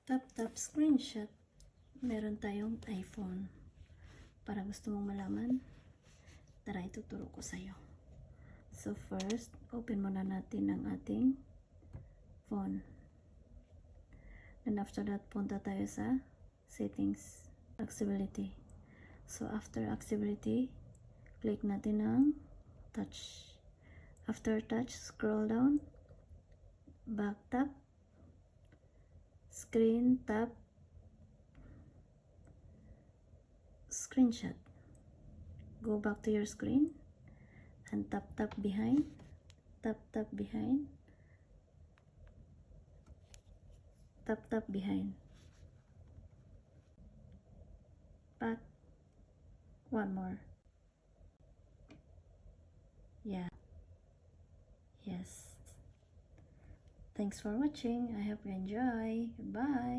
Tap screenshot. Meron tayong iPhone. Para gusto mong malaman, tara ituturo ko sa'yo. So first, open muna natin ang ating phone. And after that, punta tayo sa settings, accessibility. So after accessibility, click natin ang touch. After touch, scroll down, back tap, screen tap, screenshot. Go back to your screen and tap behind, tap behind, tap behind. Back. One more. Yeah. Yes. Thanks for watching. I hope you enjoy. Bye.